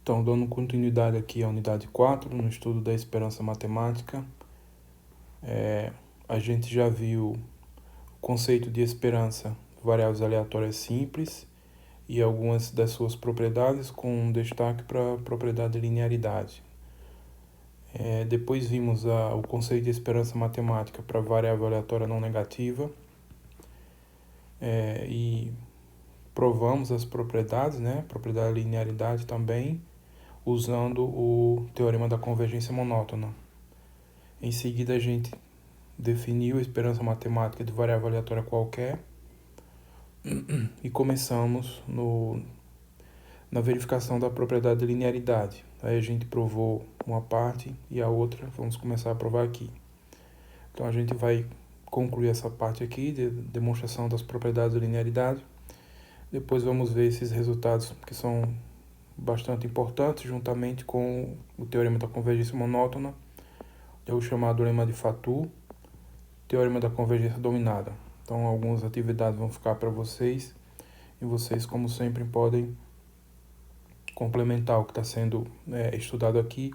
Então, dando continuidade aqui à unidade 4, no estudo da esperança matemática, a gente já viu o conceito de esperança, variáveis aleatórias simples e algumas das suas propriedades, com destaque para a propriedade de linearidade. Depois vimos o conceito de esperança matemática para variável aleatória não negativa e provamos as propriedades, propriedade de linearidade também, usando o teorema da convergência monótona. Em seguida, a gente definiu a esperança matemática de variável aleatória qualquer e começamos na verificação da propriedade de linearidade. Aí a gente provou uma parte e a outra vamos começar a provar aqui. Então a gente vai concluir essa parte aqui de demonstração das propriedades de linearidade. Depois vamos ver esses resultados que são bastante importantes, juntamente com o teorema da convergência monótona, é o chamado lema de Fatou, teorema da convergência dominada. Então algumas atividades vão ficar para vocês e vocês, como sempre, podem complementar o que está sendo estudado aqui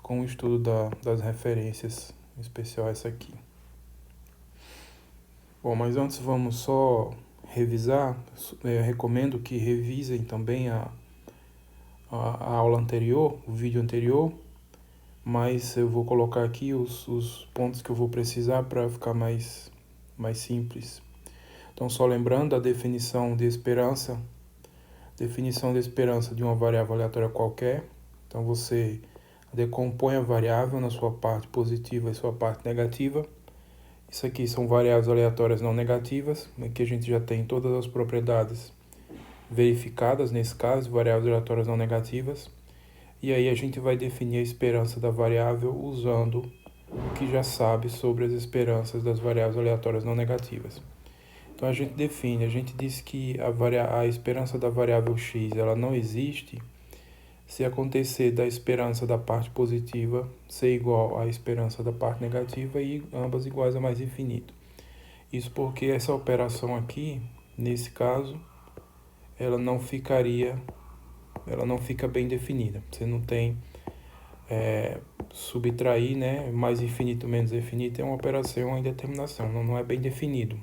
com o estudo das referências, em especial essa aqui. Bom, mas antes vamos só revisar. Recomendo que revisem também a aula anterior, o vídeo anterior, mas eu vou colocar aqui os pontos que eu vou precisar para ficar mais simples. Então, só lembrando a definição de esperança de uma variável aleatória qualquer. Então, você decompõe a variável na sua parte positiva e sua parte negativa. Isso aqui são variáveis aleatórias não negativas, aqui a gente já tem todas as propriedades verificadas, nesse caso, variáveis aleatórias não negativas. E aí a gente vai definir a esperança da variável usando o que já sabe sobre as esperanças das variáveis aleatórias não negativas. Então a gente diz que a esperança da variável x ela não existe se acontecer da esperança da parte positiva ser igual à esperança da parte negativa e ambas iguais a mais infinito. Isso porque essa operação aqui, nesse caso, ela não fica bem definida. Você não tem subtrair, mais infinito menos infinito é uma operação, uma indeterminação, não é bem definido.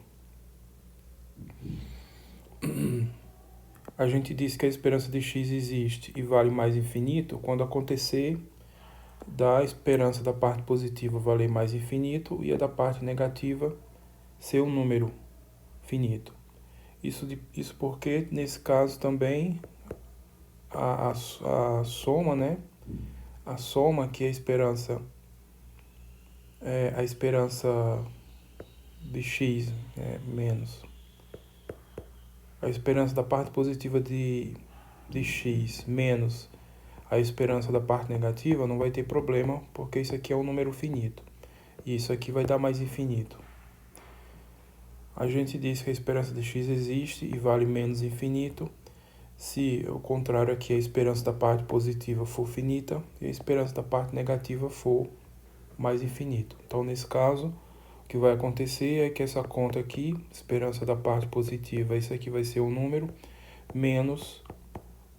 A gente diz que a esperança de x existe e vale mais infinito quando acontecer da esperança da parte positiva valer mais infinito e a da parte negativa ser um número finito. Isso porque, nesse caso também, a soma, a soma que é a esperança de x menos a esperança da parte positiva de x menos a esperança da parte negativa não vai ter problema, porque isso aqui é um número finito. E isso aqui vai dar mais infinito. A gente diz que a esperança de x existe e vale menos infinito se o contrário aqui, a esperança da parte positiva for finita e a esperança da parte negativa for mais infinito. Então, nesse caso, o que vai acontecer é que essa conta aqui, esperança da parte positiva, isso aqui vai ser um número menos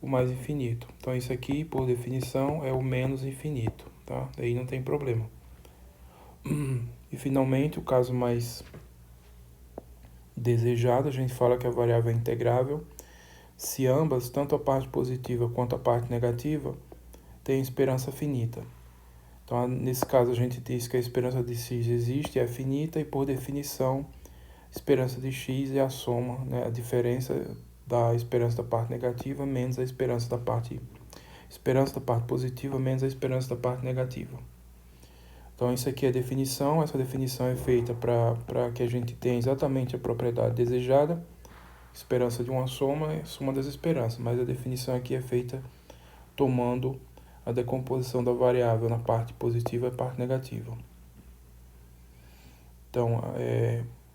o mais infinito. Então, isso aqui, por definição, é o menos infinito, tá? Daí não tem problema. E, finalmente, o caso mais desejado, a gente fala que a variável é integrável se ambas, tanto a parte positiva quanto a parte negativa, têm esperança finita. Então, nesse caso, a gente diz que a esperança de x existe, é finita, e por definição, a esperança de x é a soma, a diferença da esperança da parte negativa menos a esperança da parte positiva menos a esperança da parte negativa. Então, isso aqui é a definição. Essa definição é feita para que a gente tenha exatamente a propriedade desejada. Esperança de uma soma é soma das esperanças, mas a definição aqui é feita tomando a decomposição da variável na parte positiva e parte negativa. Então,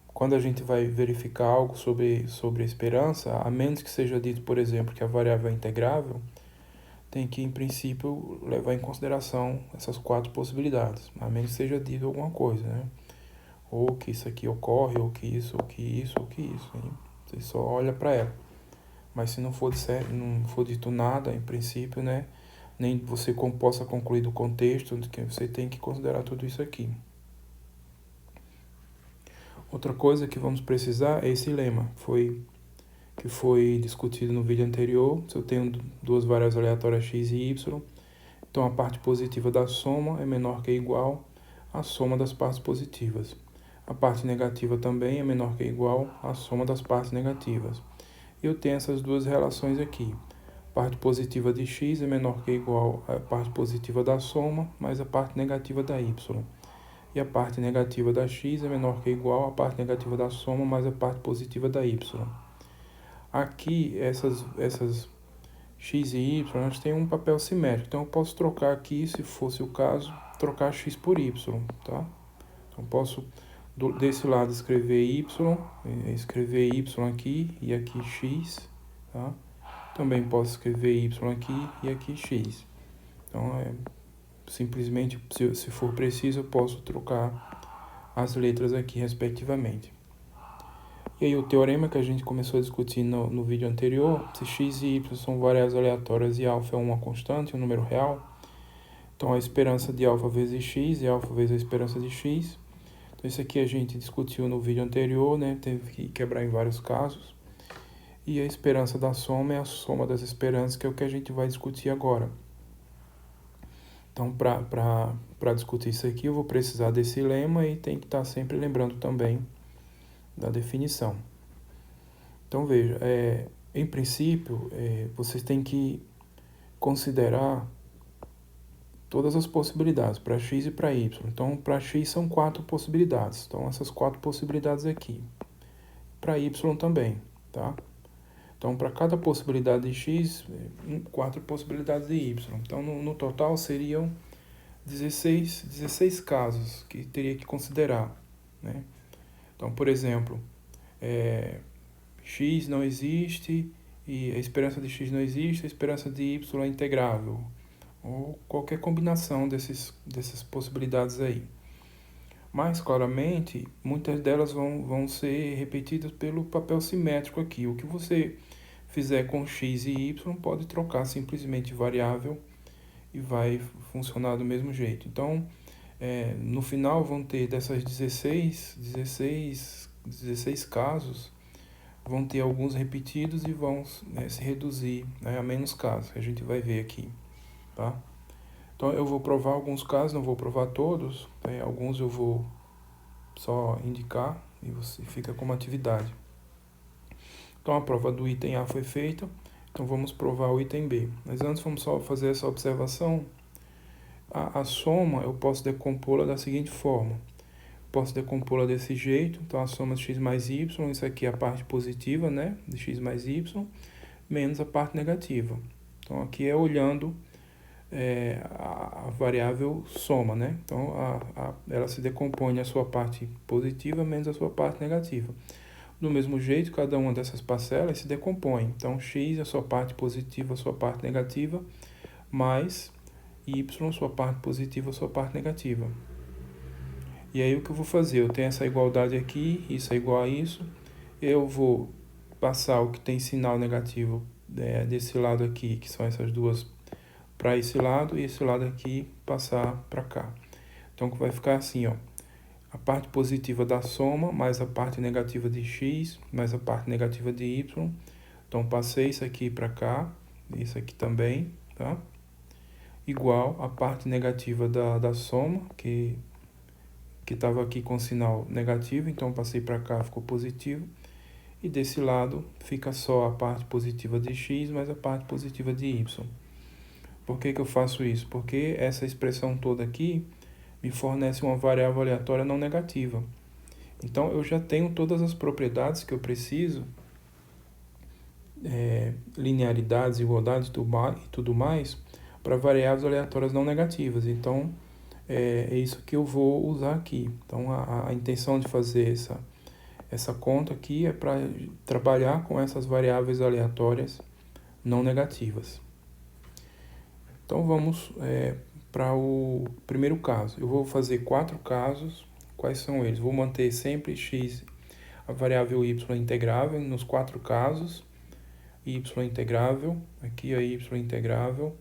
quando a gente vai verificar algo sobre a esperança, a menos que seja dito, por exemplo, que a variável é integrável, tem que, em princípio, levar em consideração essas 4 possibilidades, a menos que seja dito alguma coisa, ou que isso aqui ocorre, ou que isso, ou que isso, ou que isso. Hein? Você só olha para ela. Mas se não for dito nada, em princípio, nem você possa concluir do contexto, que você tem que considerar tudo isso aqui. Outra coisa que vamos precisar é esse lema, que foi discutido no vídeo anterior. Se eu tenho duas variáveis aleatórias x e y, então a parte positiva da soma é menor que ou igual à soma das partes positivas. A parte negativa também é menor que ou igual à soma das partes negativas. Eu tenho essas duas relações aqui. A parte positiva de x é menor que ou igual à parte positiva da soma, mais a parte negativa da y. E a parte negativa da x é menor que ou igual à parte negativa da soma, mais a parte positiva da y. Aqui, essas x e y, elas têm um papel simétrico. Então, eu posso trocar aqui, se fosse o caso, trocar x por y, tá? Então, posso, desse lado, escrever y aqui e aqui x, tá? Também posso escrever y aqui e aqui x. Então, simplesmente, se for preciso, eu posso trocar as letras aqui, respectivamente. E aí o teorema que a gente começou a discutir no vídeo anterior, se x e y são variáveis aleatórias e alfa é uma constante, um número real, então a esperança de alfa vezes x é alfa vezes a esperança de x. Então isso aqui a gente discutiu no vídeo anterior, né? Teve que quebrar em vários casos. E a esperança da soma é a soma das esperanças, que é o que a gente vai discutir agora. Então, para discutir isso aqui, eu vou precisar desse lema e tem que estar sempre lembrando também da definição. Então, veja, em princípio, vocês têm que considerar todas as possibilidades, para x e para y. Então, para x são 4 possibilidades. Então, essas 4 possibilidades aqui. Para y também, tá? Então, para cada possibilidade de x, 4 possibilidades de y. Então, no total, seriam 16 casos que teria que considerar, né? Então, por exemplo, x não existe e a esperança de x não existe, a esperança de y é integrável, ou qualquer combinação dessas possibilidades aí. Mas, claramente, muitas delas vão ser repetidas pelo papel simétrico aqui. O que você fizer com x e y pode trocar simplesmente variável e vai funcionar do mesmo jeito. Então, no final vão ter dessas 16 casos, vão ter alguns repetidos e vão, se reduzir, a menos casos, que a gente vai ver aqui, tá? Então, eu vou provar alguns casos, não vou provar todos, alguns eu vou só indicar e você fica como atividade. Então, a prova do item A foi feita, então vamos provar o item B. Mas antes vamos só fazer essa observação. A soma eu posso decompô-la da seguinte forma. Posso decompô-la desse jeito, então a soma de x mais y, isso aqui é a parte positiva, né, de x mais y, menos a parte negativa. Então aqui é olhando a variável soma, né, então ela se decompõe a sua parte positiva menos a sua parte negativa. Do mesmo jeito, cada uma dessas parcelas se decompõe, então x é a sua parte positiva, a sua parte negativa, mais y, sua parte positiva, a sua parte negativa. E aí o que eu vou fazer? Eu tenho essa igualdade aqui, isso é igual a isso. Eu vou passar o que tem sinal negativo desse lado aqui, que são essas duas, para esse lado, e esse lado aqui passar para cá. Então vai ficar assim, ó. A parte positiva da soma, mais a parte negativa de x, mais a parte negativa de y. Então passei isso aqui para cá, isso aqui também, tá? Igual a parte negativa da soma, que estava aqui com sinal negativo, então passei para cá, ficou positivo. E desse lado fica só a parte positiva de x mais a parte positiva de y. Por que eu faço isso? Porque essa expressão toda aqui me fornece uma variável aleatória não negativa. Então, eu já tenho todas as propriedades que eu preciso, linearidades, igualdades e tudo mais, para variáveis aleatórias não negativas. Então, é isso que eu vou usar aqui. Então, a intenção de fazer essa conta aqui é para trabalhar com essas variáveis aleatórias não negativas. Então, vamos para o primeiro caso. Eu vou fazer 4 casos. Quais são eles? Vou manter sempre x, a variável y integrável nos 4 casos. Y integrável, aqui a y integrável,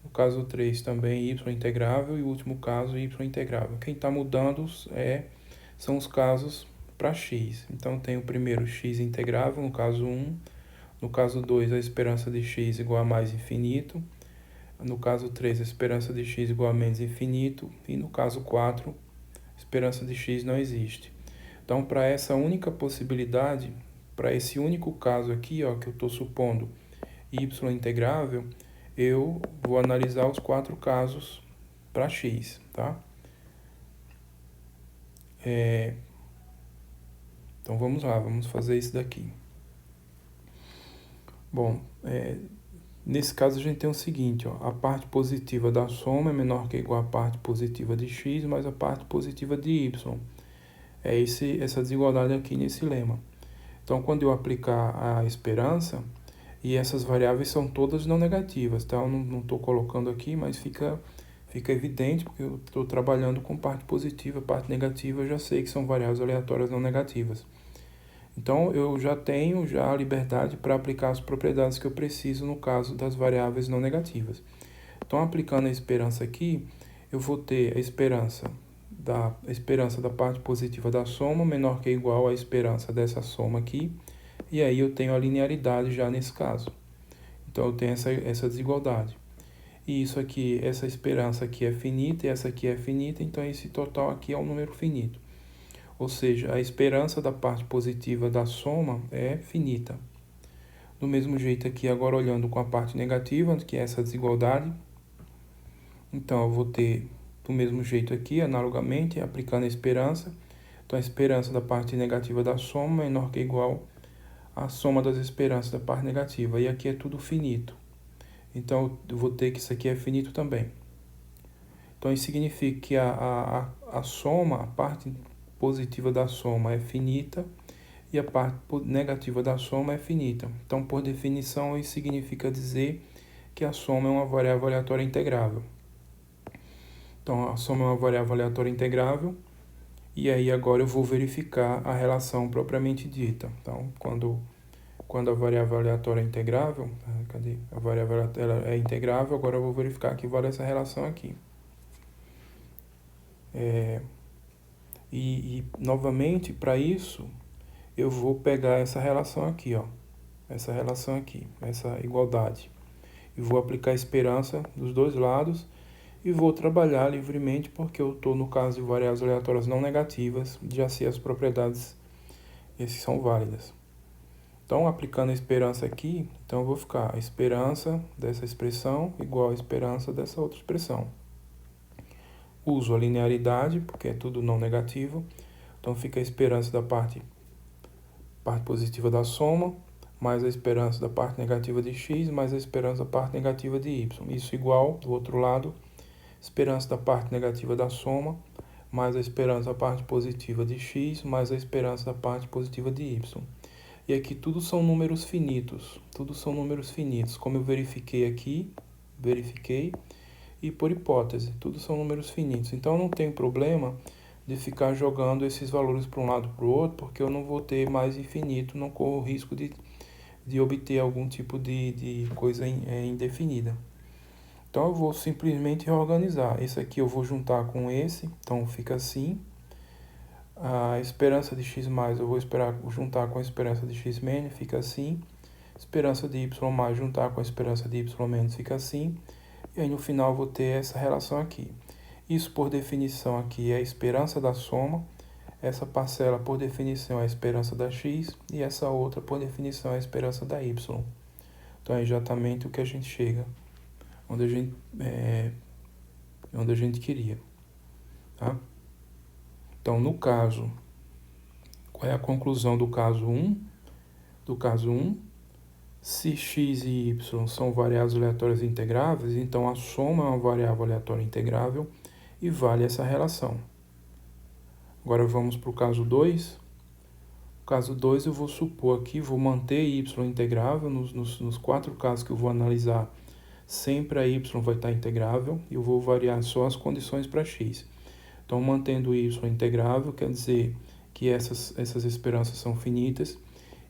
No caso 3 também y integrável e o último caso y integrável. Quem está mudando são os casos para x. Então tem o primeiro x integrável, no caso 1. No caso 2, a esperança de x igual a mais infinito. No caso 3, a esperança de x igual a menos infinito. E no caso 4, a esperança de x não existe. Então, para essa única possibilidade, para esse único caso aqui, ó, que eu estou supondo y integrável, eu vou analisar os 4 casos para x, tá? Então, vamos lá, vamos fazer isso daqui. Bom, nesse caso a gente tem o seguinte, ó, a parte positiva da soma é menor que ou igual à parte positiva de x mais a parte positiva de y. É essa desigualdade aqui nesse lema. Então, quando eu aplicar a esperança, e essas variáveis são todas não negativas, tá? Eu não estou colocando aqui, mas fica evidente, porque eu estou trabalhando com parte positiva, parte negativa, eu já sei que são variáveis aleatórias não negativas. Então, eu já tenho a liberdade para aplicar as propriedades que eu preciso no caso das variáveis não negativas. Então, aplicando a esperança aqui, eu vou ter a esperança da parte positiva da soma menor que ou igual à esperança dessa soma aqui, e aí eu tenho a linearidade já nesse caso. Então, eu tenho essa desigualdade. E isso aqui, essa esperança aqui é finita e essa aqui é finita, então esse total aqui é um número finito. Ou seja, a esperança da parte positiva da soma é finita. Do mesmo jeito aqui, agora olhando com a parte negativa, que é essa desigualdade, então eu vou ter do mesmo jeito aqui, analogamente, aplicando a esperança. Então a esperança da parte negativa da soma é menor que ou igual à soma das esperanças da parte negativa. E aqui é tudo finito. Então eu vou ter que isso aqui é finito também. Então isso significa que a soma, a parte positiva da soma é finita e a parte negativa da soma é finita. Então, por definição, isso significa dizer que a soma é uma variável aleatória integrável. Então, a soma é uma variável aleatória integrável e aí agora eu vou verificar a relação propriamente dita. Então, quando a variável aleatória é integrável, cadê? A variável ela é integrável, agora eu vou verificar que vale essa relação aqui. Novamente, para isso, eu vou pegar essa relação aqui, ó, essa relação aqui, essa igualdade, e vou aplicar a esperança dos dois lados e vou trabalhar livremente, porque eu estou no caso de variáveis aleatórias não negativas, já sei as propriedades, essas são válidas. Então, aplicando a esperança aqui, então eu vou ficar a esperança dessa expressão igual a esperança dessa outra expressão. Uso a linearidade, porque é tudo não negativo. Então, fica a esperança da parte positiva da soma, mais a esperança da parte negativa de x, mais a esperança da parte negativa de y. Isso igual, do outro lado, esperança da parte negativa da soma, mais a esperança da parte positiva de x, mais a esperança da parte positiva de y. E aqui tudo são números finitos, como eu verifiquei aqui, e por hipótese, tudo são números finitos. Então, não tem problema de ficar jogando esses valores para um lado para o outro, porque eu não vou ter mais infinito, não corro o risco de obter algum tipo de coisa indefinida. Então, eu vou simplesmente reorganizar. Esse aqui eu vou juntar com esse, então fica assim. A esperança de x mais eu vou juntar com a esperança de x menos, fica assim. Esperança de y mais juntar com a esperança de y menos, fica assim. E aí no final eu vou ter essa relação aqui. Isso por definição aqui é a esperança da soma. Essa parcela por definição é a esperança da x. E essa outra por definição é a esperança da y. Então é exatamente o que a gente chega. Onde a gente queria. Tá? Então no caso, qual é a conclusão do caso 1? Do caso 1. Se x e y são variáveis aleatórias integráveis, então a soma é uma variável aleatória integrável e vale essa relação. Agora vamos para o caso 2. No caso 2 eu vou supor aqui, vou manter y integrável, nos 4 casos que eu vou analisar, sempre a y vai estar integrável e eu vou variar só as condições para x. Então mantendo y integrável quer dizer que essas esperanças são finitas,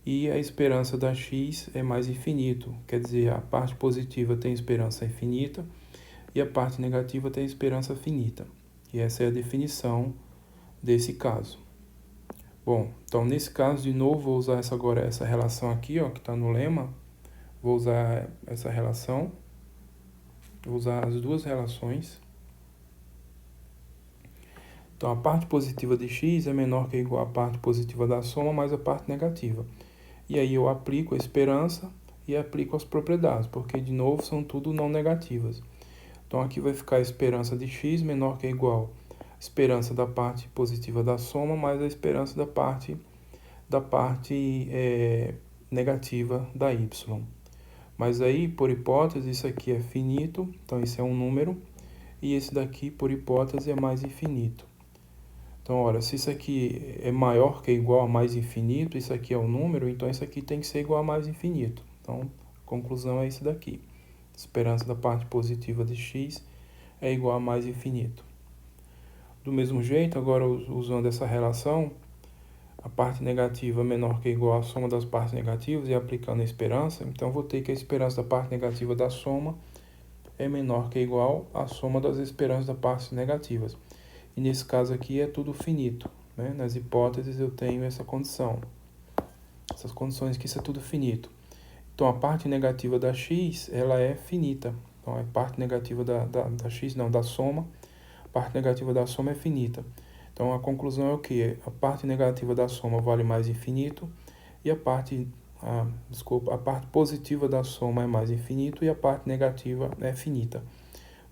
e a esperança da x é mais infinito, quer dizer, a parte positiva tem esperança infinita e a parte negativa tem esperança finita. E essa é a definição desse caso. Bom, então nesse caso, de novo, vou usar agora essa relação aqui, ó, que está no lema. Vou usar essa relação. Vou usar as duas relações. Então, a parte positiva de x é menor que ou igual à parte positiva da soma mais a parte negativa. E aí eu aplico a esperança e aplico as propriedades, porque, de novo, são tudo não negativas. Então, aqui vai ficar a esperança de x menor que ou igual à esperança da parte positiva da soma mais a esperança da parte negativa da y. Mas aí, por hipótese, isso aqui é finito, então isso é um número, e esse daqui, por hipótese, é mais infinito. Então, olha, se isso aqui é maior que ou igual a mais infinito, isso aqui é um número, então isso aqui tem que ser igual a mais infinito. Então, a conclusão é isso daqui. A esperança da parte positiva de x é igual a mais infinito. Do mesmo jeito, agora usando essa relação, a parte negativa menor que ou igual à soma das partes negativas e aplicando a esperança, então vou ter que a esperança da parte negativa da soma é menor que ou igual à soma das esperanças das partes negativas. E nesse caso aqui é tudo finito, né? Nas hipóteses eu tenho essa condição. Essas condições que isso é tudo finito. Então a parte negativa da x, ela é finita. Então a parte negativa da x, não, da soma, a parte negativa da soma é finita. Então a conclusão é o que? A parte negativa da soma vale mais infinito e a parte positiva da soma é mais infinito e a parte negativa é finita.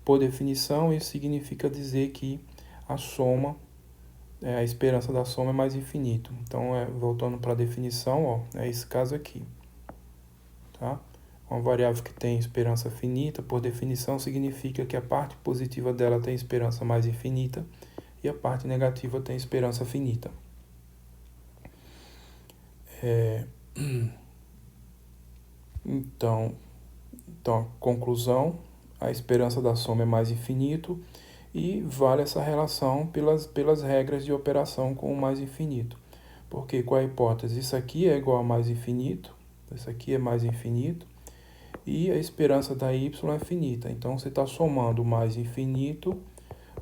Por definição, isso significa dizer que a soma, a esperança da soma é mais infinito. Então, voltando para a definição, ó, é esse caso aqui. Tá? Uma variável que tem esperança finita, por definição, significa que a parte positiva dela tem esperança mais infinita e a parte negativa tem esperança finita. Então, conclusão, a esperança da soma é mais infinito e vale essa relação pelas regras de operação com o mais infinito. Porque qual é a hipótese? Isso aqui é igual a mais infinito, isso aqui é mais infinito, e a esperança da y é finita. Então, você está somando o mais infinito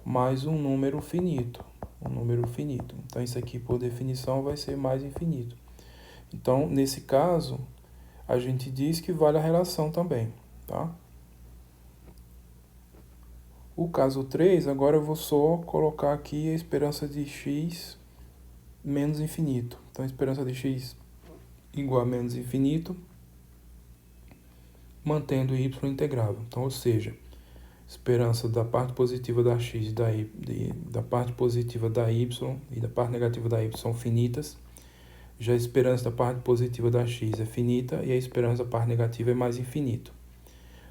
mais um número finito. Então, isso aqui, por definição, vai ser mais infinito. Então, nesse caso, a gente diz que vale a relação também, tá? O caso 3, agora eu vou só colocar aqui a esperança de x menos infinito. Então, a esperança de x igual a menos infinito, mantendo y integrável. Então, ou seja, esperança da parte positiva da x da parte positiva da y e da parte negativa da y são finitas. Já a esperança da parte positiva da x é finita e a esperança da parte negativa é mais infinito.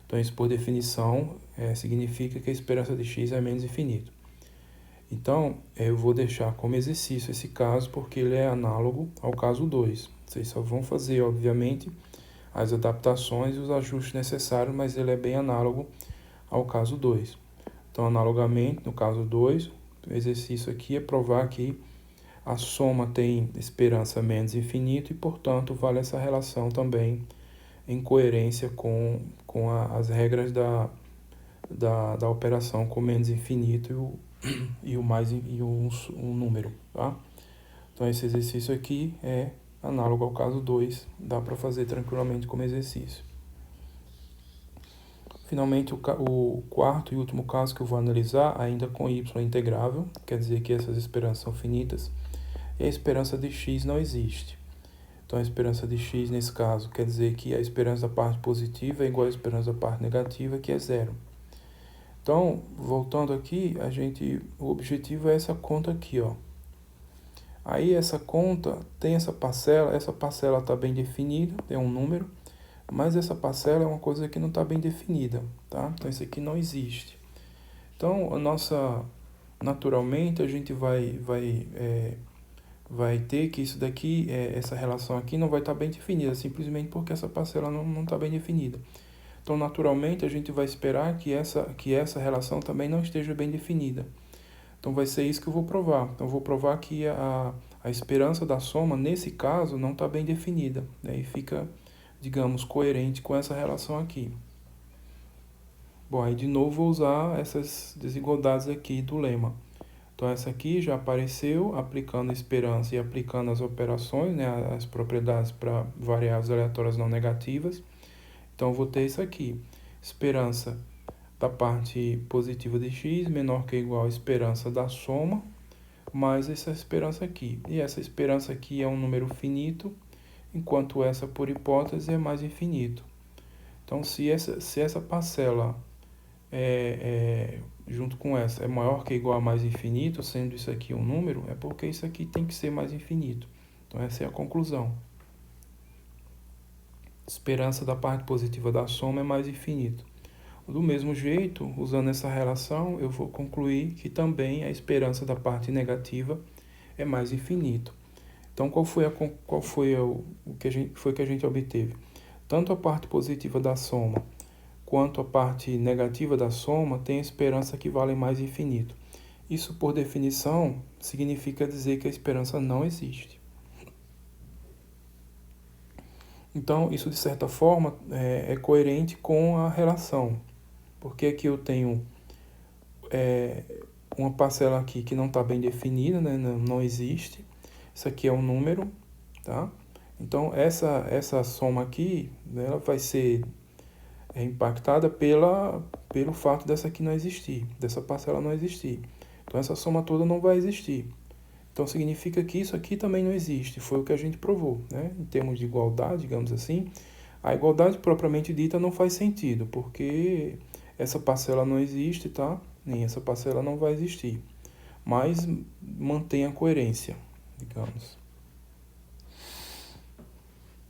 Então, isso por definição significa que a esperança de x é menos infinito. Então, eu vou deixar como exercício esse caso porque ele é análogo ao caso 2. Vocês só vão fazer, obviamente, as adaptações e os ajustes necessários, mas ele é bem análogo ao caso 2. Então, analogamente, no caso 2, o exercício aqui é provar que a soma tem esperança menos infinito e, portanto, vale essa relação também em coerência com as regras da operação com menos infinito e um número, tá? Então, esse exercício aqui é análogo ao caso 2, dá para fazer tranquilamente como exercício. Finalmente, o quarto e último caso que eu vou analisar, ainda com y integrável, quer dizer que essas esperanças são finitas, e a esperança de x não existe. Então, a esperança de x, nesse caso, quer dizer que a esperança da parte positiva é igual à esperança da parte negativa, que é zero. Então, voltando aqui, o objetivo é essa conta aqui, ó. Aí, essa conta tem essa parcela está bem definida, é um número, mas essa parcela é uma coisa que não está bem definida, tá? Então, isso aqui não existe. Então, naturalmente, a gente vai ter que isso daqui, essa relação aqui não vai estar bem definida, simplesmente porque essa parcela não está bem definida. Então, naturalmente, a gente vai esperar que essa relação também não esteja bem definida. Então, vai ser isso que eu vou provar. Então, eu vou provar que a esperança da soma, nesse caso, não está bem definida, né? E fica, digamos, coerente com essa relação aqui. Bom, aí de novo vou usar essas desigualdades aqui do lema. Então essa aqui já apareceu, aplicando a esperança e aplicando as operações, né, as propriedades para variáveis aleatórias não negativas. Então eu vou ter isso aqui, esperança da parte positiva de x menor que ou igual a esperança da soma, mais essa esperança aqui. E essa esperança aqui é um número finito, enquanto essa por hipótese é mais infinito. Então se essa parcela junto com essa é maior que ou igual a mais infinito, sendo isso aqui um número, é porque isso aqui tem que ser mais infinito. Então essa é a conclusão. Esperança da parte positiva da soma é mais infinito. Do mesmo jeito, usando essa relação, eu vou concluir que também a esperança da parte negativa é mais infinito. Então, qual foi o que a gente obteve? Tanto a parte positiva da soma quanto a parte negativa da soma tem a esperança que vale mais infinito. Isso, por definição, significa dizer que a esperança não existe. Então, isso de certa forma é coerente com a relação, porque aqui eu tenho uma parcela aqui que não está bem definida, né? Não existe. Isso aqui é um número, tá? Então, essa soma aqui, né, ela vai ser impactada pelo fato dessa aqui não existir, dessa parcela não existir. Então, essa soma toda não vai existir. Então, significa que isso aqui também não existe. Foi o que a gente provou, né? Em termos de igualdade, digamos assim, a igualdade propriamente dita não faz sentido, porque essa parcela não existe, tá? Nem essa parcela não vai existir. Mas mantém a coerência, digamos.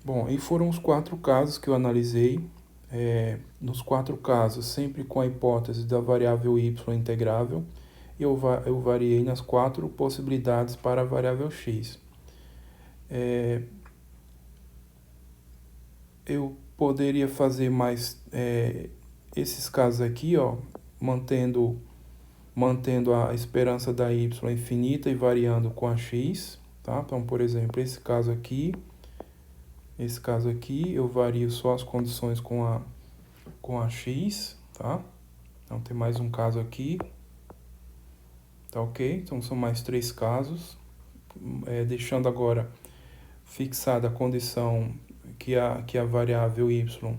Bom, e foram os 4 casos que eu analisei. Nos 4 casos, sempre com a hipótese da variável y integrável, eu variei nas 4 possibilidades para a variável x. Eu poderia fazer mais esses casos aqui, ó, mantendo a esperança da y infinita e variando com a x, tá? Então, por exemplo, esse caso aqui, eu vario só as condições com a x, tá? Então, tem mais um caso aqui, tá ok? Então, são mais 3 casos, deixando agora fixada a condição que a variável y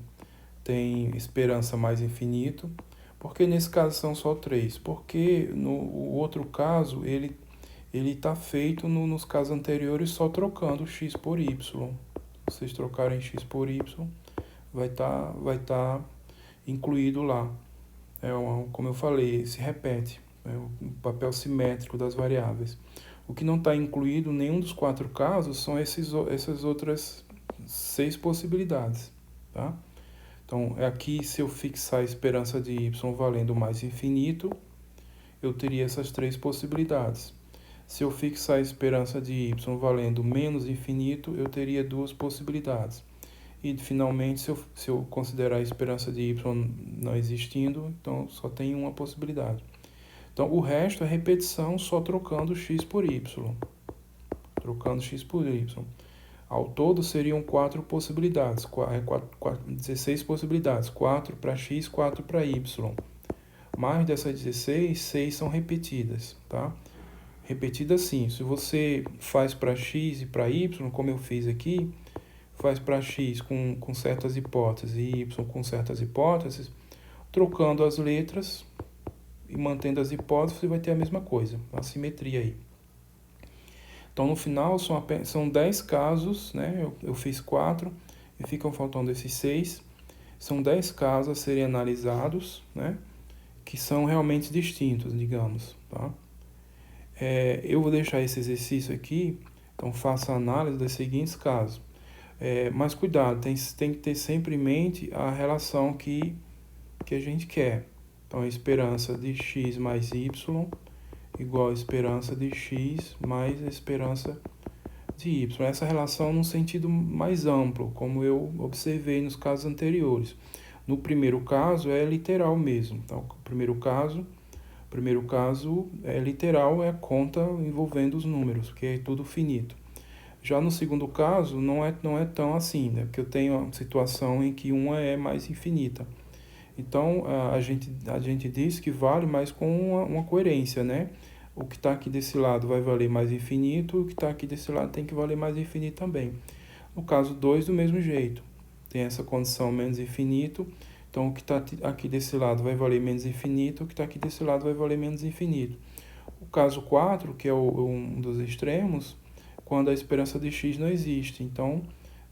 tem esperança mais infinito. Por que nesse caso são só 3? Porque no outro caso, ele está feito nos casos anteriores só trocando x por y. Se vocês trocarem x por y, vai tá incluído lá. Como eu falei, se repete. É o papel simétrico das variáveis. O que não está incluído em nenhum dos 4 casos são essas outras 6 possibilidades, tá? Então, aqui, se eu fixar a esperança de y valendo mais infinito, eu teria essas 3 possibilidades. Se eu fixar a esperança de y valendo menos infinito, eu teria 2 possibilidades. E, finalmente, se eu considerar a esperança de y não existindo, então só tem uma possibilidade. Então, o resto é repetição só trocando x por y. Trocando x por y. Ao todo, seriam 4 possibilidades, 16 possibilidades, 4 para x, 4 para y. Mais dessas 16, 6 são repetidas, tá? Repetidas sim, se você faz para x e para y, como eu fiz aqui, faz para x com certas hipóteses e y com certas hipóteses, trocando as letras e mantendo as hipóteses, você vai ter a mesma coisa, a simetria aí. Então, no final, são 10 casos, né? Eu fiz 4 e ficam faltando esses 6. São 10 casos a serem analisados, né? Que são realmente distintos, digamos, tá? Eu vou deixar esse exercício aqui, então faça a análise dos seguintes casos. Mas cuidado, tem que ter sempre em mente a relação que a gente quer. Então, a esperança de x mais y igual a esperança de x mais a esperança de y. Essa relação num sentido mais amplo, como eu observei nos casos anteriores. No primeiro caso é literal mesmo. Então, o primeiro caso é literal, é a conta envolvendo os números, porque é tudo finito. Já no segundo caso não é tão assim, né? Porque eu tenho a situação em que uma é mais infinita. Então, a gente diz que vale, mas com uma coerência, né? O que está aqui desse lado vai valer mais infinito, o que está aqui desse lado tem que valer mais infinito também. No caso 2, do mesmo jeito. Tem essa condição menos infinito, então o que está aqui desse lado vai valer menos infinito, o que está aqui desse lado vai valer menos infinito. O caso 4, que é um dos extremos, quando a esperança de x não existe. Então,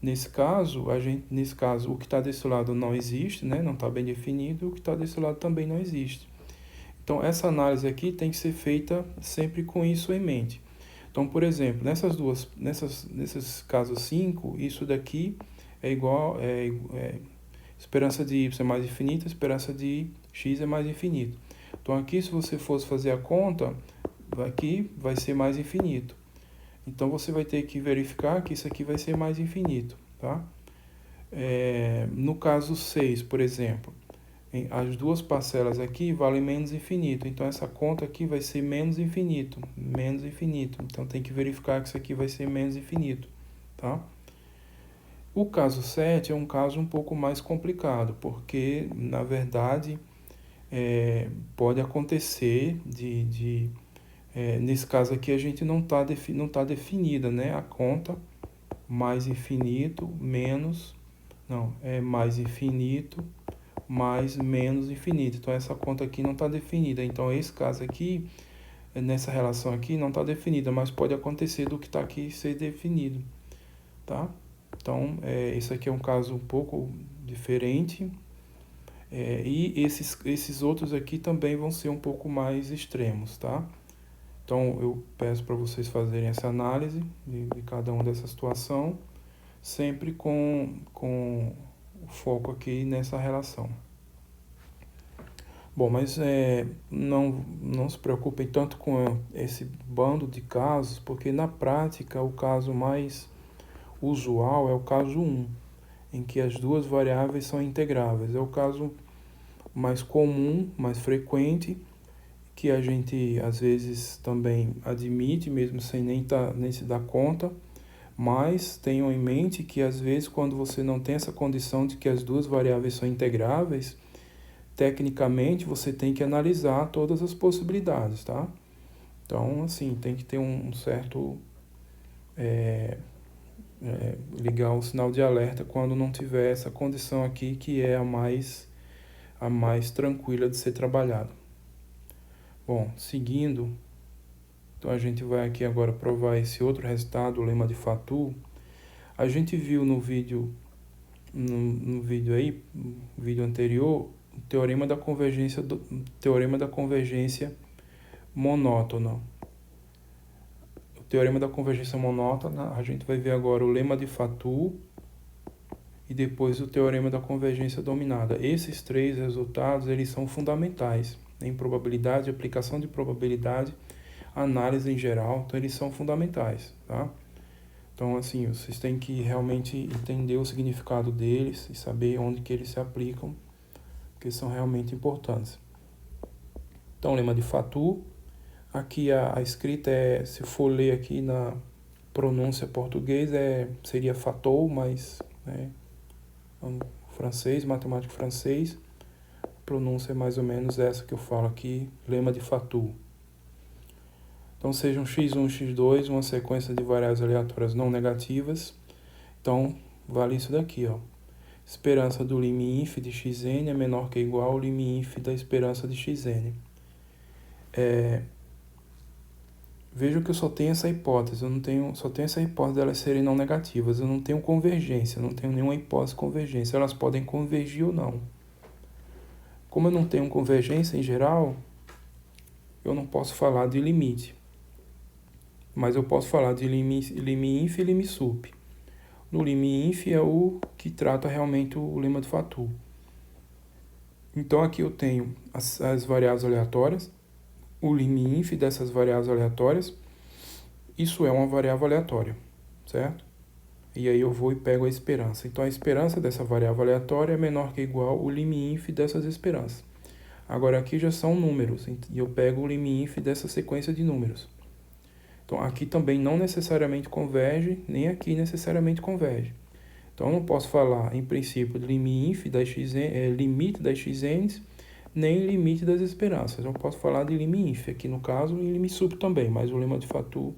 nesse caso, o que está desse lado não existe, né? Não está bem definido, o que está desse lado também não existe. Então, essa análise aqui tem que ser feita sempre com isso em mente. Então, por exemplo, nesses casos 5, isso daqui é igual, esperança de y é mais infinita, esperança de x é mais infinito. Então, aqui, se você fosse fazer a conta, aqui vai ser mais infinito. Então, você vai ter que verificar que isso aqui vai ser mais infinito, tá? No caso 6, por exemplo, as duas parcelas aqui valem menos infinito. Então, essa conta aqui vai ser menos infinito. Menos infinito. Então, tem que verificar que isso aqui vai ser menos infinito, tá? O caso 7 é um caso um pouco mais complicado, porque, na verdade, pode acontecer nesse caso aqui, a gente não tá definida, né? A conta mais infinito menos... Não, é mais infinito mais menos infinito. Então, essa conta aqui não está definida. Então, esse caso aqui, nessa relação aqui, não está definida, mas pode acontecer do que está aqui ser definido, tá? Então, esse aqui é um caso um pouco diferente. E esses outros aqui também vão ser um pouco mais extremos, tá? Então, eu peço para vocês fazerem essa análise de cada uma dessa situação, sempre com o foco aqui nessa relação. Bom, mas não se preocupem tanto com esse bando de casos, porque na prática o caso mais usual é o caso 1, em que as duas variáveis são integráveis. É o caso mais comum, mais frequente, que a gente às vezes também admite, mesmo sem nem se dar conta, mas tenham em mente que às vezes quando você não tem essa condição de que as duas variáveis são integráveis, tecnicamente você tem que analisar todas as possibilidades, tá? Então, assim, tem que ter um certo... ligar o sinal de alerta quando não tiver essa condição aqui, que é a mais tranquila de ser trabalhada. Bom, seguindo, então a gente vai aqui agora provar esse outro resultado, o lema de Fatou. A gente viu no vídeo aí, no vídeo anterior, o teorema da convergência monótona. O teorema da convergência monótona, a gente vai ver agora o lema de Fatou e depois o teorema da convergência dominada. Esses três resultados, eles são fundamentais em probabilidade, aplicação de probabilidade, análise em geral, então eles são fundamentais, tá? Então, assim, vocês têm que realmente entender o significado deles e saber onde que eles se aplicam, porque são realmente importantes. Então, lema de Fatou. Aqui a escrita se for ler aqui na pronúncia português, seria Fatou, mas francês, matemático francês, a pronúncia é mais ou menos essa que eu falo aqui, lema de Fatou. Então, sejam x1 e x2, uma sequência de variáveis aleatórias não negativas. Então, vale isso daqui, ó. Esperança do lim_inf de xn é menor que ou igual ao lim_inf da esperança de xn. Veja que eu só tenho essa hipótese, só tenho essa hipótese delas serem não negativas, eu não tenho convergência, não tenho nenhuma hipótese de convergência, elas podem convergir ou não. Como eu não tenho convergência em geral, eu não posso falar de limite, mas eu posso falar de lim_inf e lim_sup. No lim_inf é o que trata realmente o lema de Fatou. Então aqui eu tenho as variáveis aleatórias, o lim_inf dessas variáveis aleatórias, isso é uma variável aleatória, certo? E aí eu vou e pego a esperança. Então a esperança dessa variável aleatória é menor que ou igual ao lim_inf dessas esperanças. Agora aqui já são números, e eu pego o lim_inf dessa sequência de números. Então aqui também não necessariamente converge, nem aqui necessariamente converge. Então, eu não posso falar, em princípio, de limite das xn's, nem limite das esperanças. Eu posso falar de limite aqui no caso, e limite sup também, mas o lema de Fatou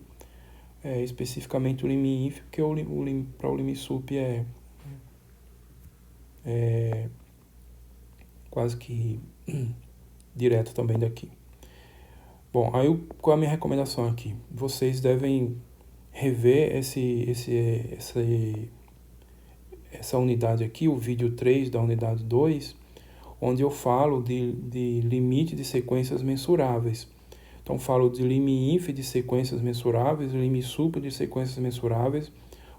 é especificamente o limite, porque para o limite sup é quase que direto também daqui. Bom, aí qual é a minha recomendação aqui? Vocês devem rever essa unidade aqui, o vídeo 3 da unidade 2, onde eu falo de limite de sequências mensuráveis. Então, falo de lim_inf de sequências mensuráveis, lim_sup de sequências mensuráveis,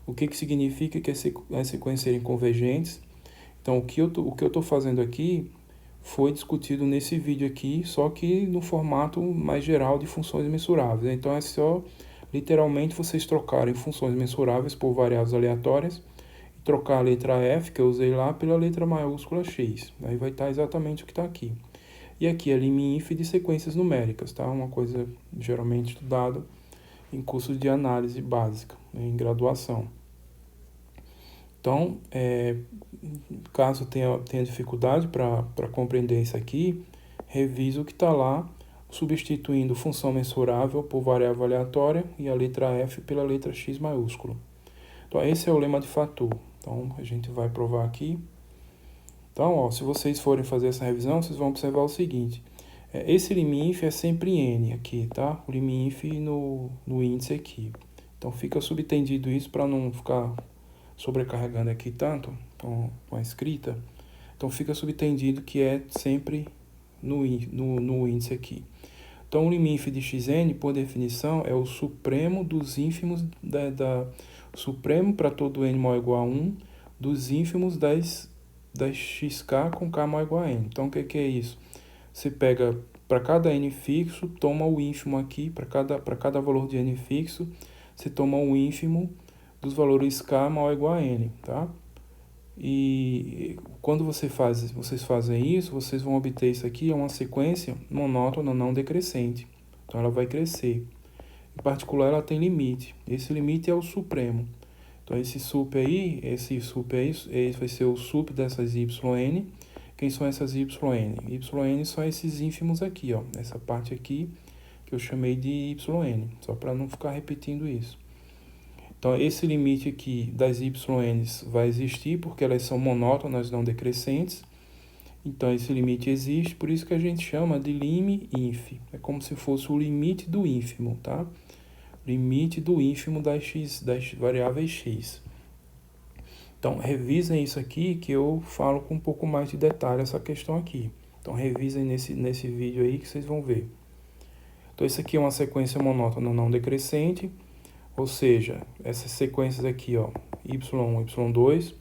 o que significa que as sequências serem convergentes. Então, o que eu estou fazendo aqui foi discutido nesse vídeo aqui, só que no formato mais geral de funções mensuráveis. Então, é só, literalmente, vocês trocarem funções mensuráveis por variáveis aleatórias, e trocar a letra F, que eu usei lá, pela letra maiúscula X. Aí vai estar exatamente o que está aqui. E aqui é lim_inf de sequências numéricas, tá? Uma coisa geralmente estudada em cursos de análise básica, né, em graduação. Então, caso tenha dificuldade para compreender isso aqui, revisa o que está lá, substituindo função mensurável por variável aleatória e a letra F pela letra X maiúsculo. Então, esse é o lema de Fatou. Então, a gente vai provar aqui. Então, ó, se vocês forem fazer essa revisão, vocês vão observar o seguinte. Esse lim_inf é sempre N aqui, tá? O lim_inf no índice aqui. Então, fica subtendido isso para não ficar sobrecarregando aqui tanto com a escrita. Então, fica subtendido que é sempre no índice aqui. Então, o lim_inf de xn, por definição, é o supremo dos ínfimos supremo para todo n maior ou igual a 1 dos ínfimos das xk com k maior ou igual a n. Então, o que é isso? Você pega para cada n fixo, toma o ínfimo aqui, para cada valor de n fixo, você toma o ínfimo dos valores k maior ou igual a n, tá? E quando vocês fazem isso, vocês vão obter isso aqui, é uma sequência monótona não decrescente. Então, ela vai crescer. Em particular, ela tem limite. Esse limite é o supremo. Então, esse sup aí vai ser o sup dessas yn. Quem são essas yn? Yn são esses ínfimos aqui, ó. Essa parte aqui que eu chamei de yn, só para não ficar repetindo isso. Então, esse limite aqui das yns vai existir porque elas são monótonas não decrescentes. Então, esse limite existe, por isso que a gente chama de lim_inf. É como se fosse o limite do ínfimo, tá? Limite do ínfimo das variáveis x. Então, revisem isso aqui que eu falo com um pouco mais de detalhe essa questão aqui. Então, revisem nesse vídeo aí que vocês vão ver. Então, isso aqui é uma sequência monótona não decrescente, ou essas sequências aqui, ó, y1, y2,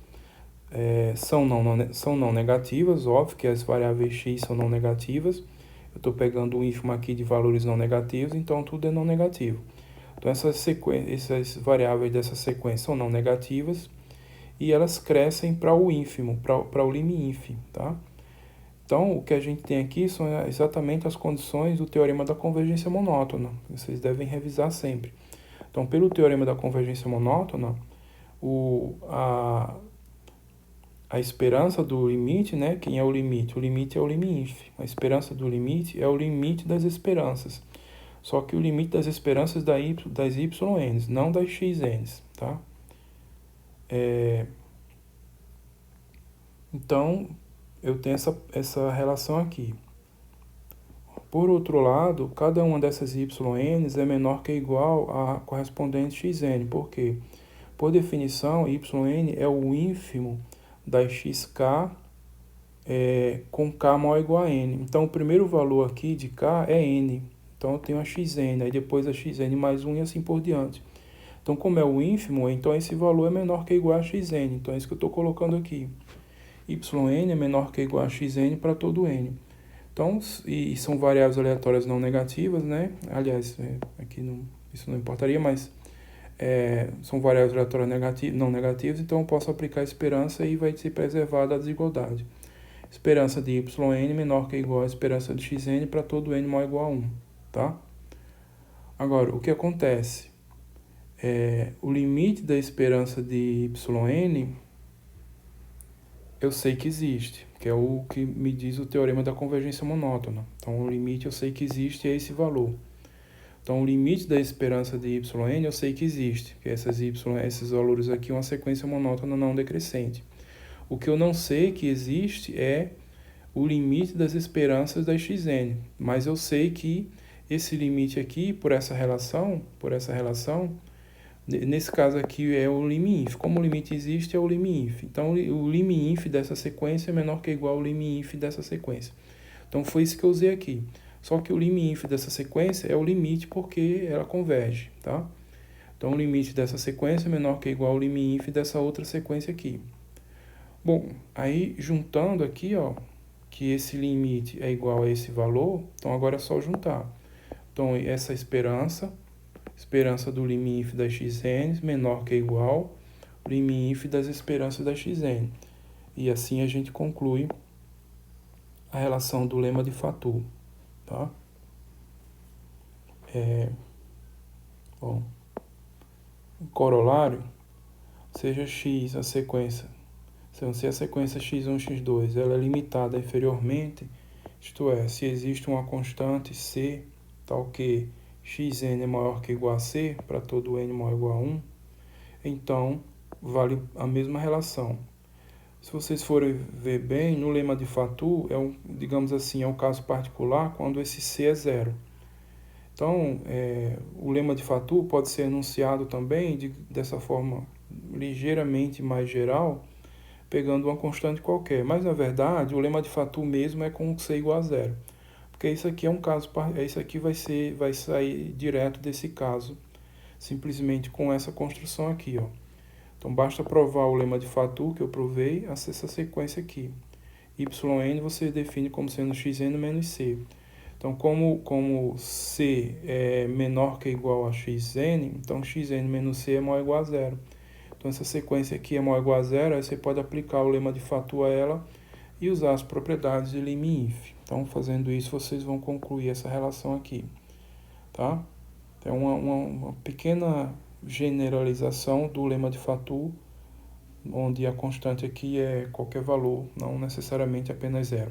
são não negativas, óbvio que as variáveis x são não negativas. Eu estou pegando o ínfimo aqui de valores não negativos, então tudo é não negativo. Então, essas variáveis dessa sequência são não negativas e elas crescem para o ínfimo, para o lim_inf, tá? Então, o que a gente tem aqui são exatamente as condições do teorema da convergência monótona. Vocês devem revisar sempre. Então, pelo teorema da convergência monótona, a esperança do limite, né? Quem é o limite? O limite é o lim_inf. A esperança do limite é o limite das esperanças. Só que o limite das esperanças das yns, não das xns, tá? Então, eu tenho essa relação aqui. Por outro lado, cada uma dessas yns é menor que ou igual a correspondente xn. Por quê? Por definição, yn é o ínfimo das xk com k maior ou igual a n. Então, o primeiro valor aqui de k é n. Então, eu tenho a xn, aí depois a xn mais 1 e assim por diante. Então, como é o ínfimo, então esse valor é menor que ou igual a xn. Então, é isso que eu estou colocando aqui. Yn é menor que ou igual a xn para todo n. Então, e são variáveis aleatórias não negativas, né? Aliás, aqui isso não importaria, mas são variáveis aleatórias não negativas, então eu posso aplicar a esperança e vai ser preservada a desigualdade. Esperança de yn menor que ou igual a esperança de xn para todo n maior ou igual a 1, tá? Agora, o que acontece? O limite da esperança de yn eu sei que existe, que é o que me diz o teorema da convergência monótona. Então, o limite eu sei que existe é esse valor. Então, o limite da esperança de yn eu sei que existe, que esses valores aqui é uma sequência monótona não decrescente. O que eu não sei que existe é o limite das esperanças da xn, mas eu sei que esse limite aqui, por essa relação, nesse caso aqui é o lim_inf. Como o limite existe, é o lim_inf. Então, o lim_inf dessa sequência é menor que ou igual ao lim_inf dessa sequência. Então, foi isso que eu usei aqui. Só que o lim_inf dessa sequência é o limite porque ela converge, tá? Então, o limite dessa sequência é menor que ou igual ao lim_inf dessa outra sequência aqui. Bom, aí juntando aqui, ó, que esse limite é igual a esse valor, então agora é só juntar. Então, essa esperança do lim_inf das xn menor que ou igual ao lim_inf das esperanças da xn. E assim a gente conclui a relação do lema de Fatou, tá? Bom, corolário, seja x a sequência, se a sequência x1, x2 ela é limitada inferiormente, isto é, se existe uma constante c tal que xn é maior que ou igual a c, para todo n maior ou igual a 1, então vale a mesma relação. Se vocês forem ver bem, no lema de Fatou, digamos assim, é um caso particular quando esse c é zero. Então, o lema de Fatou pode ser enunciado também dessa forma ligeiramente mais geral, pegando uma constante qualquer. Mas, na verdade, o lema de Fatou mesmo é com c igual a zero. Porque isso aqui é um caso, isso aqui vai sair direto desse caso, simplesmente com essa construção aqui, ó. Então, basta provar o lema de Fatou, que eu provei, essa sequência aqui. Yn você define como sendo xn menos c. Então, como c é menor que ou igual a xn, então xn menos c é maior ou igual a zero. Então, essa sequência aqui é maior ou igual a zero, aí você pode aplicar o lema de Fatou a ela e usar as propriedades de lim_inf. Então, fazendo isso, vocês vão concluir essa relação aqui, tá? É uma pequena generalização do lema de Fatou, onde a constante aqui é qualquer valor, não necessariamente apenas zero.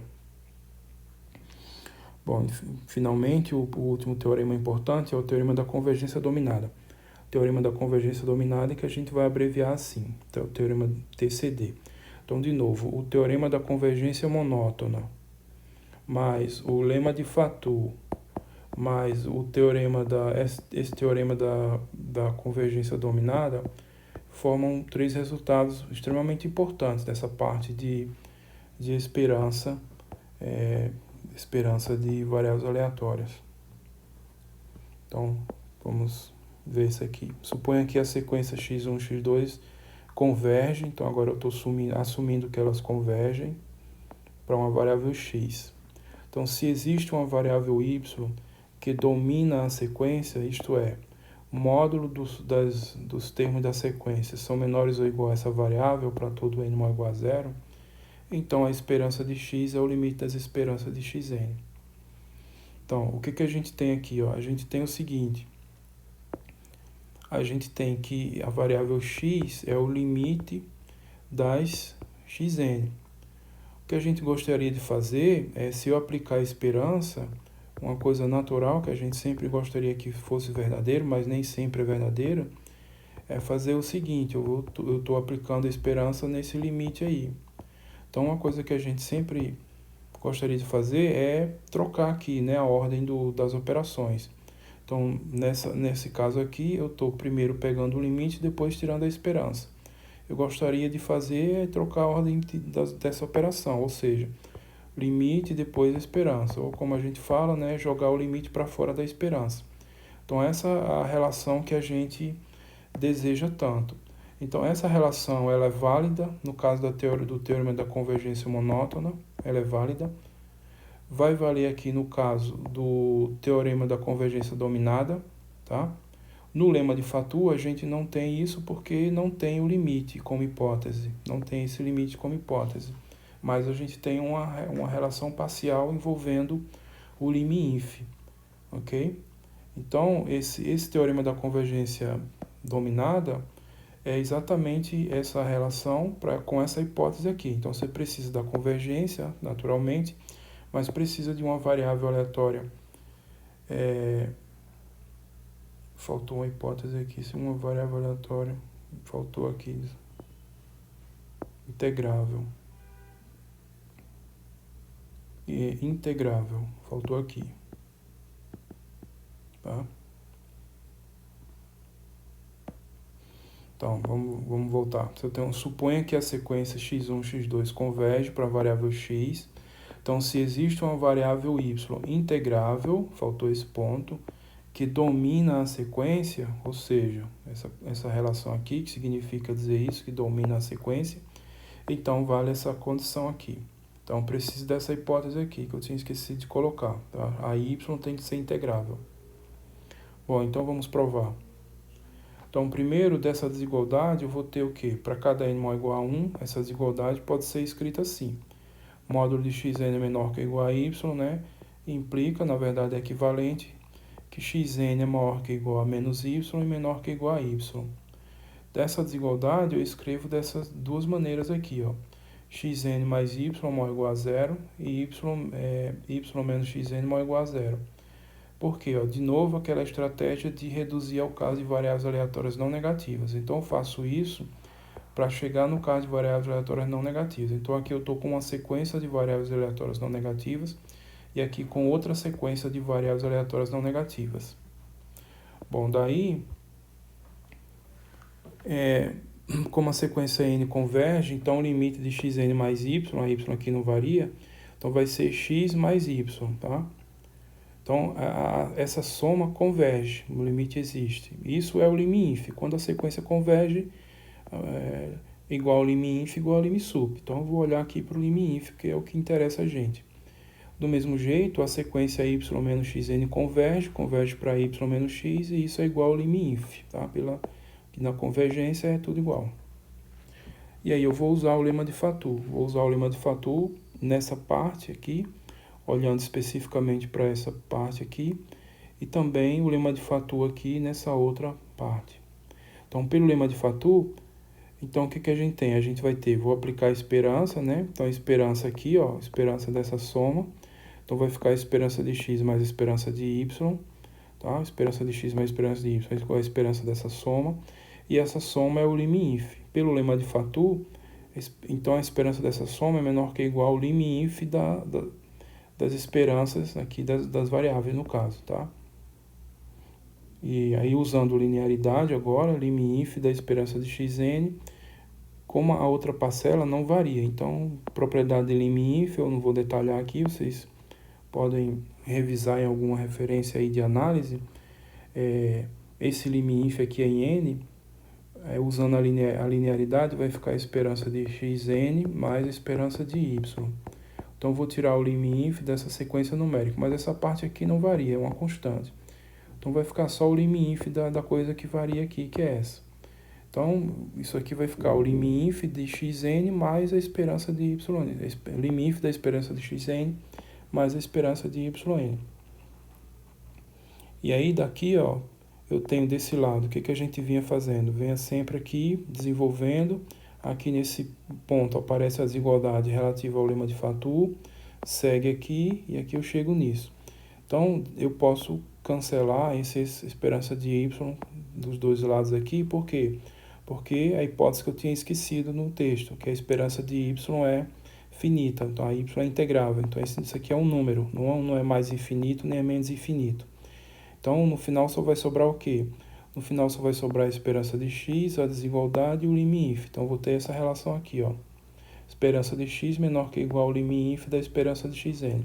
Bom, finalmente, o último teorema importante é o teorema da convergência dominada. O teorema da convergência dominada que a gente vai abreviar assim, então, o teorema TCD. Então, de novo, o teorema da convergência monótona, mais o lema de Fatou, mais o teorema esse teorema da convergência dominada, formam três resultados extremamente importantes dessa parte de esperança, esperança de variáveis aleatórias. Então, vamos ver isso aqui. Suponha que a sequência x1, x2 converge, então agora eu estou assumindo que elas convergem para uma variável x. Então, se existe uma variável y que domina a sequência, isto é, o módulo dos termos da sequência são menores ou igual a essa variável para todo n maior ou igual a zero, então a esperança de x é o limite das esperanças de xn. Então, o que a gente tem aqui? Ó? A gente tem o seguinte, a gente tem que a variável x é o limite das xn. O que a gente gostaria de fazer é, se eu aplicar a esperança, uma coisa natural que a gente sempre gostaria que fosse verdadeiro, mas nem sempre é verdadeiro, é fazer o seguinte, eu estou aplicando a esperança nesse limite aí. Então, uma coisa que a gente sempre gostaria de fazer é trocar aqui, né, a ordem das operações. Então, nesse caso aqui, eu estou primeiro pegando o limite e depois tirando a esperança. Eu gostaria de fazer trocar a ordem dessa operação, ou seja, limite e depois a esperança, ou como a gente fala, né, jogar o limite para fora da esperança. Então, essa é a relação que a gente deseja tanto. Então, essa relação ela é válida no caso do teorema da convergência monótona, ela é válida. Vai valer aqui no caso do teorema da convergência dominada, tá? No lema de Fatou, a gente não tem isso porque não tem o limite como hipótese, não tem esse limite como hipótese. Mas a gente tem uma relação parcial envolvendo o lim_inf, ok? Então, esse teorema da convergência dominada é exatamente essa relação com essa hipótese aqui. Então, você precisa da convergência, naturalmente, mas precisa de uma variável aleatória. Faltou uma hipótese aqui, se uma variável aleatória, faltou aqui, integrável. E integrável, faltou aqui. Tá? Então, vamos voltar. Se eu tenho, suponha que a sequência x1, x2 converge para a variável x. Então, se existe uma variável y integrável, faltou esse ponto, que domina a sequência, ou seja, essa relação aqui, que significa dizer isso, que domina a sequência, então vale essa condição aqui. Então, preciso dessa hipótese aqui, que eu tinha esquecido de colocar. Tá? A y tem que ser integrável. Bom, então vamos provar. Então, primeiro, dessa desigualdade, eu vou ter o quê? Para cada n maior ou igual a 1, essa desigualdade pode ser escrita assim. Módulo de xn é menor que ou igual a y, né? Implica, na verdade, é equivalente, que xn é maior que ou igual a menos y e menor que ou igual a y. Dessa desigualdade, eu escrevo dessas duas maneiras aqui, ó. Xn mais y maior ou igual a zero e y menos xn maior ou igual a zero. Por quê? Ó, de novo, aquela estratégia de reduzir ao caso de variáveis aleatórias não negativas. Então, eu faço isso para chegar no caso de variáveis aleatórias não negativas. Então, aqui eu estou com uma sequência de variáveis aleatórias não negativas e aqui com outra sequência de variáveis aleatórias não negativas. Bom, daí, como a sequência n converge, então o limite de xn mais y, a y aqui não varia, então vai ser x mais y, tá? Então, essa soma converge, o limite existe. Isso é o lim_inf. Quando a sequência converge, igual ao lim_inf igual ao lim_sup. Então, eu vou olhar aqui para o lim_inf, que é o que interessa a gente. Do mesmo jeito, a sequência y menos xn converge para y menos x, e isso é igual ao lim_inf. Tá? Que na convergência é tudo igual. E aí eu vou usar o lema de Fatou. Vou usar o lema de Fatou nessa parte aqui, olhando especificamente para essa parte aqui, e também o lema de Fatou aqui nessa outra parte. Então, pelo lema de Fatou, então o que a gente tem? A gente vai ter, vou aplicar a esperança, né? Então, a esperança aqui, ó, esperança dessa soma. Então, vai ficar a esperança de x mais a esperança de y, tá? Esperança de x mais a esperança de y, igual a esperança dessa soma. E essa soma é o lim_inf. Pelo lema de Fatou, então a esperança dessa soma é menor que ou igual ao lim_inf das esperanças aqui das variáveis no caso, tá? E aí usando linearidade agora, lim_inf da esperança de xn, como a outra parcela não varia, então propriedade de lim_inf eu não vou detalhar aqui, vocês podem revisar em alguma referência aí de análise. Esse lim_inf aqui é em n, usando a linearidade vai ficar a esperança de xn mais a esperança de y. Então, eu vou tirar o lim_inf dessa sequência numérica, mas essa parte aqui não varia, é uma constante. Então, vai ficar só o lim_inf da coisa que varia aqui, que é essa. Então, isso aqui vai ficar o lim_inf de xn mais a esperança de yn. Lim_inf da esperança de xn mais a esperança de yn. E aí, daqui, ó, eu tenho desse lado, o que a gente vinha fazendo? Venha sempre aqui, desenvolvendo. Aqui nesse ponto aparece a desigualdade relativa ao lema de Fatou, segue aqui e aqui eu chego nisso. Então, eu posso cancelar essa esperança de y dos dois lados aqui, por quê? Porque a hipótese que eu tinha esquecido no texto, que a esperança de y é finita, então a y é integrável, então isso aqui é um número, não é mais infinito nem é menos infinito. Então, no final só vai sobrar o quê? No final só vai sobrar a esperança de x, a desigualdade e o lim_inf. Então, eu vou ter essa relação aqui, ó. Esperança de x menor que ou igual ao lim_inf da esperança de xn.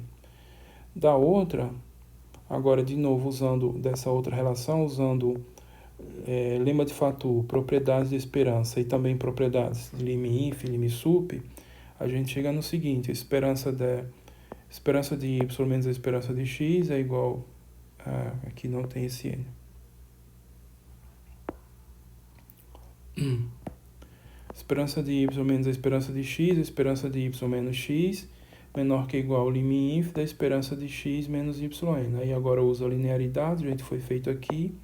Da outra, agora de novo usando dessa outra relação, usando lema de Fatou, propriedades de esperança e também propriedades de lim_inf, lim_sup, a gente chega no seguinte: a esperança de y menos a esperança de x é igual aqui não tem esse n. Esperança de y menos a esperança de x, a esperança de y menos x, menor que ou igual ao lim_inf da esperança de x menos yn. Aí agora eu uso a linearidade, a gente foi feito aqui.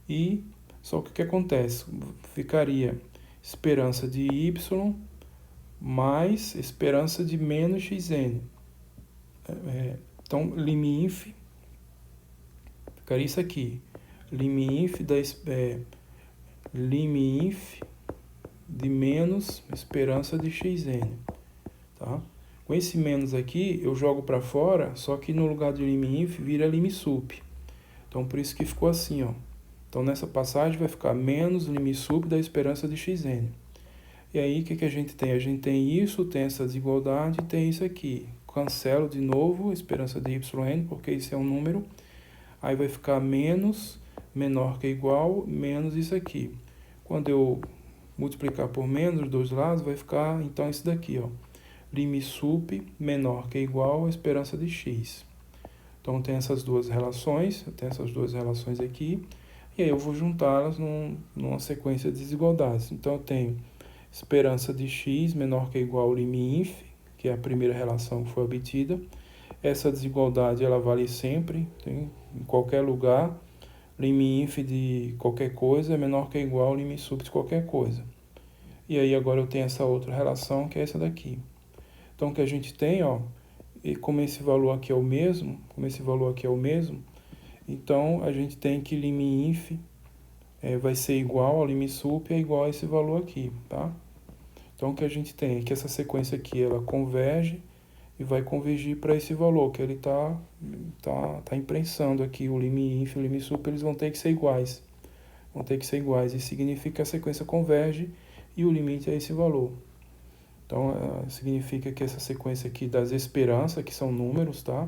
E Só que o que acontece? Ficaria esperança de y mais esperança de menos xn. Então, liminf ficaria isso aqui. Liminf de menos esperança de xn. Tá? Com esse menos aqui, eu jogo para fora, só que no lugar de liminf vira limsup. Então, por isso que ficou assim, ó. Então, nessa passagem vai ficar menos limsup da esperança de xn. E aí, o que a gente tem? A gente tem isso, tem essa desigualdade, tem isso aqui. Cancelo de novo a esperança de yn, porque isso é um número. Aí vai ficar menos, menor que igual, menos isso aqui. Quando eu multiplicar por menos dos dois lados, vai ficar, então, isso daqui, ó. Limsup menor que igual a esperança de x. Então, tem essas duas relações, eu tenho essas duas relações aqui, e aí eu vou juntá-las numa sequência de desigualdades. Então, eu tenho esperança de x menor que igual ao liminf, que é a primeira relação que foi obtida. Essa desigualdade, ela vale sempre, em qualquer lugar. Liminf de qualquer coisa é menor que igual ao limsup de qualquer coisa. E aí, agora eu tenho essa outra relação, que é essa daqui. Então, o que a gente tem, ó, e como esse valor aqui é o mesmo, então a gente tem que liminf vai ser igual ao limsup, é igual a esse valor aqui, tá? Então, o que a gente tem é que essa sequência aqui, ela converge e vai convergir para esse valor, que ele tá imprensando aqui, o liminf e o limsup, eles vão ter que ser iguais. Isso significa que a sequência converge e o limite é esse valor. Então, significa que essa sequência aqui das esperanças, que são números, tá?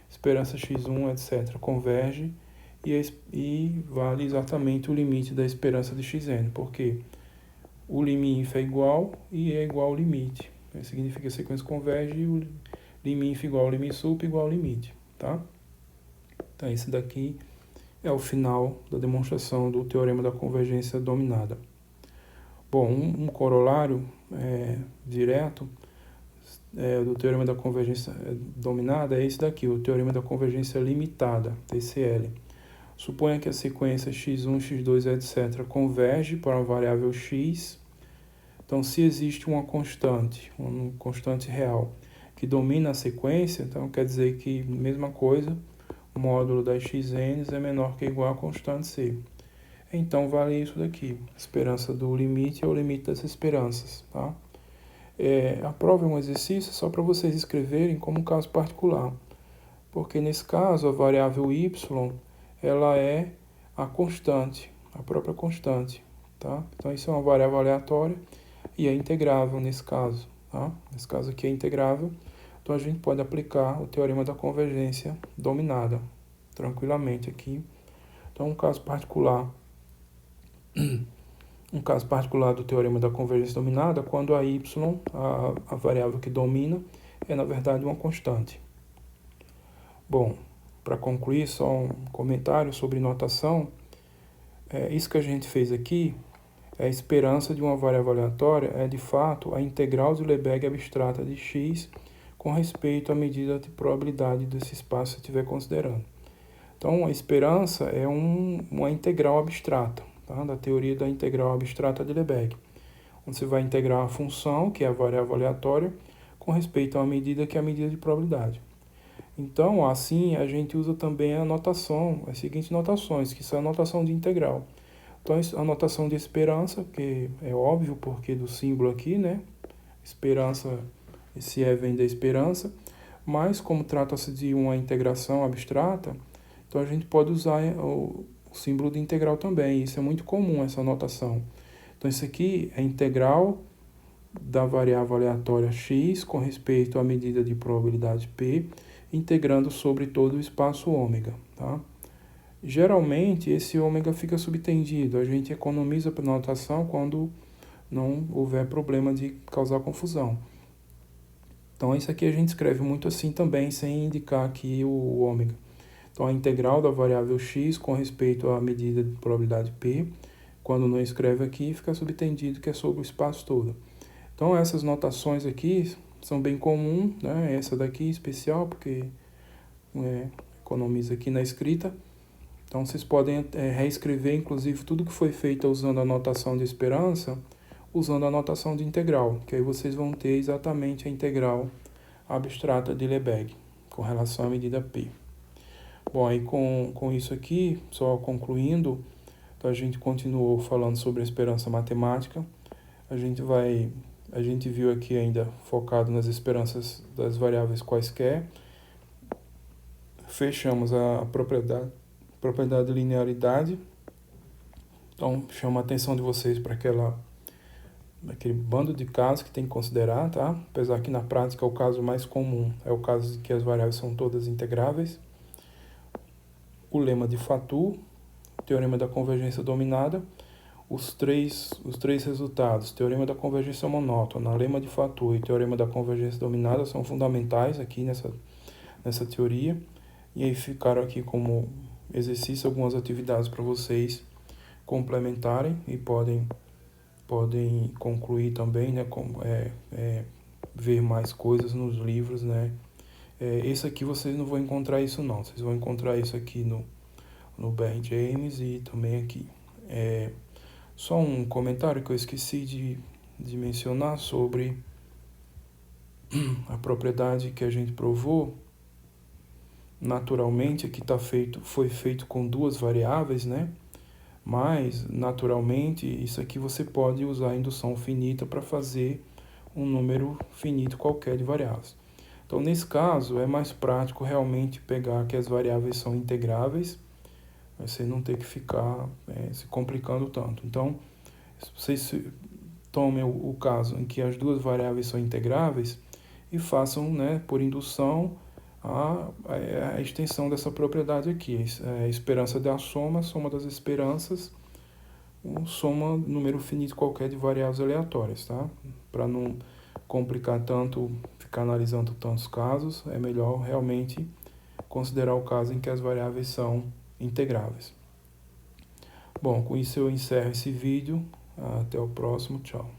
Esperança x1, etc., converge e vale exatamente o limite da esperança de xn, porque o liminf é igual e é igual ao limite. Isso significa que a sequência converge e o liminf igual ao limsup igual ao limite, tá? Então, esse daqui é o final da demonstração do teorema da convergência dominada. Bom, um corolário direto do teorema da convergência dominada é esse daqui, o teorema da convergência limitada, TCL. Suponha que a sequência x1, x2, etc. converge para uma variável x. Então, se existe uma constante real, que domina a sequência, então quer dizer que, mesma coisa, o módulo das xn é menor que ou igual a constante c. Então, vale isso daqui. A esperança do limite é o limite das esperanças, tá? A prova é um exercício só para vocês escreverem como caso particular. Porque, nesse caso, a variável y, ela é a constante, a própria constante, tá? Então, isso é uma variável aleatória e é integrável nesse caso, tá? Nesse caso aqui é integrável. Então, a gente pode aplicar o teorema da convergência dominada tranquilamente aqui. Então, um caso particular do teorema da convergência dominada, quando a y, a variável que domina, é na verdade uma constante. Bom, para concluir, só um comentário sobre notação. Isso que a gente fez aqui, a esperança de uma variável aleatória é de fato a integral de Lebesgue abstrata de x com respeito à medida de probabilidade desse espaço que você estiver considerando. Então, a esperança é uma integral abstrata, tá? Da teoria da integral abstrata de Lebesgue, onde você vai integrar a função, que é a variável aleatória, com respeito a uma medida que é a medida de probabilidade. Então, assim, a gente usa também a notação, as seguintes notações, que são a notação de integral. Então, a notação de esperança, que é óbvio porque do símbolo aqui, né? Esperança, esse vem da esperança, mas como trata-se de uma integração abstrata, então a gente pode usar o símbolo de integral também. Isso é muito comum, essa notação. Então, isso aqui é integral da variável aleatória x com respeito à medida de probabilidade p, integrando sobre todo o espaço ômega, tá? Geralmente, esse ômega fica subtendido. A gente economiza para notação quando não houver problema de causar confusão. Então, isso aqui a gente escreve muito assim também, sem indicar aqui o ômega. Então, a integral da variável x com respeito à medida de probabilidade p, quando não escreve aqui, fica subtendido que é sobre o espaço todo. Então, essas notações aqui são bem comuns, né? Essa daqui especial, porque economiza aqui na escrita. Então, vocês podem reescrever, inclusive, tudo que foi feito usando a notação de esperança, usando a notação de integral, que aí vocês vão ter exatamente a integral abstrata de Lebesgue, com relação à medida P. Bom, aí com isso aqui, só concluindo, então a gente continuou falando sobre a esperança matemática. A gente viu aqui ainda focado nas esperanças das variáveis quaisquer. Fechamos a propriedade de linearidade. Então, chamo a atenção de vocês para aquele bando de casos que tem que considerar, tá? Apesar que na prática o caso mais comum é o caso de que as variáveis são todas integráveis. O lema de Fatou, o teorema da convergência dominada, os três resultados, teorema da convergência monótona, lema de Fatou e teorema da convergência dominada são fundamentais aqui nessa teoria. E aí ficaram aqui como exercício algumas atividades para vocês complementarem e podem concluir também, né, ver mais coisas nos livros, né. Esse aqui vocês não vão encontrar isso não, vocês vão encontrar isso aqui no Barry James e também aqui. Só um comentário que eu esqueci de mencionar sobre a propriedade que a gente provou. Naturalmente aqui foi feito com duas variáveis, né? Mas, naturalmente, isso aqui você pode usar a indução finita para fazer um número finito qualquer de variáveis. Então, nesse caso, é mais prático realmente pegar que as variáveis são integráveis, você não ter que ficar se complicando tanto. Então, vocês tomem o caso em que as duas variáveis são integráveis e façam, né, por indução, a extensão dessa propriedade aqui, a esperança da soma das esperanças, soma número finito qualquer de variáveis aleatórias, tá? Para não complicar tanto, ficar analisando tantos casos, é melhor realmente considerar o caso em que as variáveis são integráveis. Bom, com isso eu encerro esse vídeo, até o próximo, tchau.